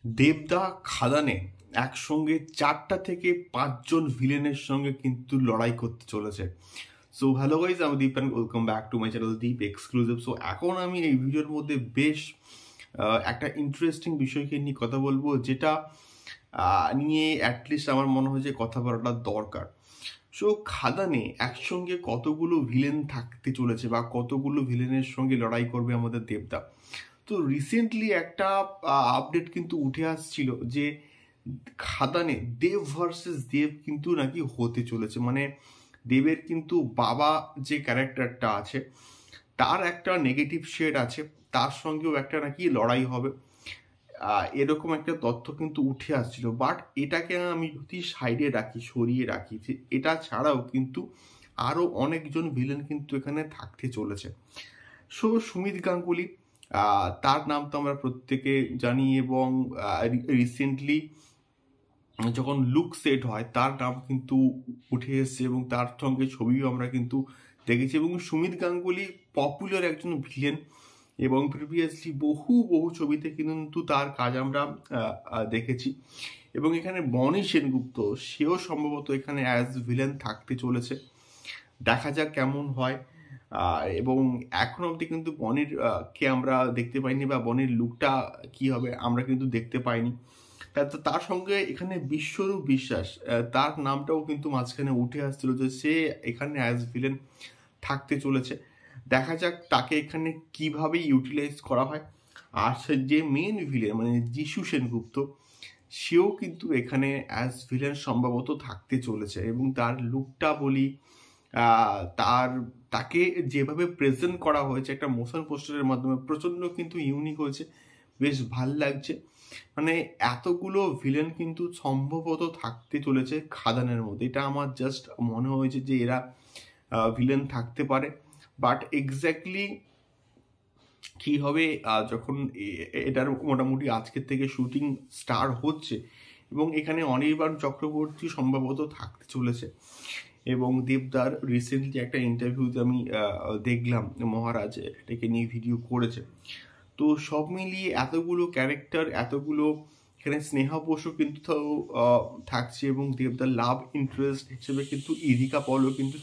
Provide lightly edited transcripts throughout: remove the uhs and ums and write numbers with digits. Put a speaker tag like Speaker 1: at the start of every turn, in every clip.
Speaker 1: দেবদা খাদানে একসঙ্গে 4টা থেকে 5 জন ভিলেনের সঙ্গে কিন্তু লড়াই করতে চলেছে। সো হ্যালো গাইজ, আমি Deep and welcome back to my channel Deep exclusive. So এখন আমি এই ভিডিওর মধ্যে বেশ একটা ইন্টারেস্টিং বিষয়কে নিয়ে কথা বলবো, যেটা নিয়ে অ্যাটলিস্ট আমার মনে হয় যে কথা বলাটা দরকার। সো খাদানে একসঙ্গে কতগুলো ভিলেন থাকতে চলেছে বা কতগুলো ভিলেনের সঙ্গে লড়াই করবে আমাদের দেবদা। তো রিসেন্টলি একটা আপডেট কিন্তু উঠে আসছিল যে খাদানে দেব ভার্সেস দেব কিন্তু নাকি হতে চলেছে। মানে দেবের কিন্তু বাবা যে ক্যারেক্টারটা আছে তার একটা নেগেটিভ শেড আছে, তার সঙ্গেও একটা নাকি লড়াই হবে, এরকম একটা তথ্য কিন্তু উঠে আসছিল। বাট এটাকে আমি যদি সাইডে রাখি, সরিয়ে রাখি, যে এটা ছাড়াও কিন্তু আরও অনেকজন ভিলেন কিন্তু এখানে থাকতে চলেছে। সো সুমিত গাঙ্গুলি, তার নাম তো আমরা প্রত্যেকে জানি, এবং রিসেন্টলি যখন লুক সেট হয় তার নাম কিন্তু উঠে এসছে এবং তার সঙ্গে ছবিও আমরা কিন্তু দেখেছি। এবং সুমিত গাঙ্গুলি পপুলার একজন ভিলেন এবং প্রিভিয়াসলি বহু ছবিতে কিন্তু তার কাজ আমরা দেখেছি। এবং এখানে বনি সেনগুপ্ত, সেও সম্ভবত এখানে অ্যাজ ভিলেন থাকতে চলেছে। দেখা যাক কেমন হয়। এবং এখন অবধি কিন্তু বনির কে আমরা দেখতে পাইনি, বা বনির লুকটা কি হবে আমরা কিন্তু দেখতে পাইনি। তার সঙ্গে এখানে বিশ্বরূপ বিশ্বাস, তার নামটাও কিন্তু মাঝখানে উঠে আসছিল যে সে এখানে অ্যাজ ভিলেন থাকতে চলেছে। দেখা যাক তাকে এখানে কিভাবে ইউটিলাইজ করা হয়। আর যে মেন ভিলেন মানে যিশু সেনগুপ্ত, সেও কিন্তু এখানে অ্যাজ ভিলেন সম্ভবত থাকতে চলেছে। এবং তার লুকটা বলি, তাকে যেভাবে প্রেজেন্ট করা হয়েছে একটা মোশন পোস্টারের মাধ্যমে, প্রচণ্ড কিন্তু ইউনিক হয়েছে, বেশ ভাল লাগছে। মানে এতগুলো ভিলেন কিন্তু সম্ভবত থাকতে চলেছে খাদানের মধ্যে, এটা আমার জাস্ট মনে হয়েছে যে এরা ভিলেন থাকতে পারে। বাট এক্স্যাক্টলি কি হবে, যখন এটার মোটামুটি আজকের থেকে শুটিং স্টার্ট হচ্ছে এবং এখানে অনির্বাণ চক্রবর্তী সম্ভবত থাকতে চলেছে। এবং দেবদার রিসেন্টলি একটা ইন্টারভিউতে আমি দেখলাম, মহারাজ এটাকে নিয়ে ভিডিও করেছে। তো সব মিলিয়ে এতগুলো ক্যারেক্টার, এতগুলো এখানে স্নেহা বসু কিন্তু থাকছে, এবং দেবদার লাভ ইন্টারেস্ট হিসেবে কিন্তু ইরিকা পলও কিন্তু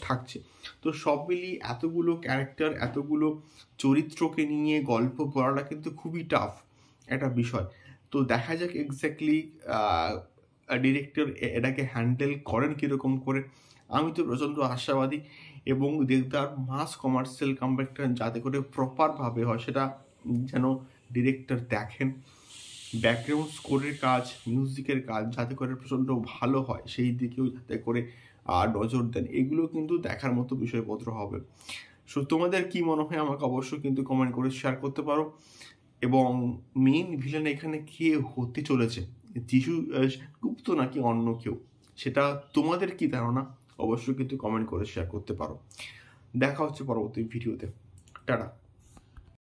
Speaker 1: থাকছে। তো সব মিলিয়ে এতগুলো ক্যারেক্টার, এতগুলো চরিত্রকে নিয়ে গল্প পড়াটা কিন্তু খুবই টাফ একটা বিষয়। তো দেখা যাক এক্স্যাক্টলি ডিরেক্টর এটাকে হ্যান্ডেল করেন কীরকম করে। আমি তো প্রচণ্ড আশাবাদী, এবং দেবদার মাস কমার্শিয়াল কামব্যাকটা যাতে করে প্রপারভাবে হয় সেটা যেন ডিরেক্টর দেখেন। ব্যাকগ্রাউন্ড স্কোরের কাজ, মিউজিকের কাজ যাতে করে প্রচণ্ড ভালো হয় সেই দিকেও যাতে করে নজর দেন। এগুলো কিন্তু দেখার মতো বিষয়পত্র হবে। সো তোমাদের কি মনে হয় আমাকে অবশ্যই কিন্তু কমেন্ট করে শেয়ার করতে পারো। এবং মেইন ভিলেন এখানে কে হতে চলেছে, যিশু গুপ্ত নাকি অন্য কেউ, সেটা তোমাদের কি ধারণা অবশ্যই কিন্তু কমেন্ট করে শেয়ার করতে পারো। দেখা হচ্ছে পরবর্তী ভিডিওতে। টাটা।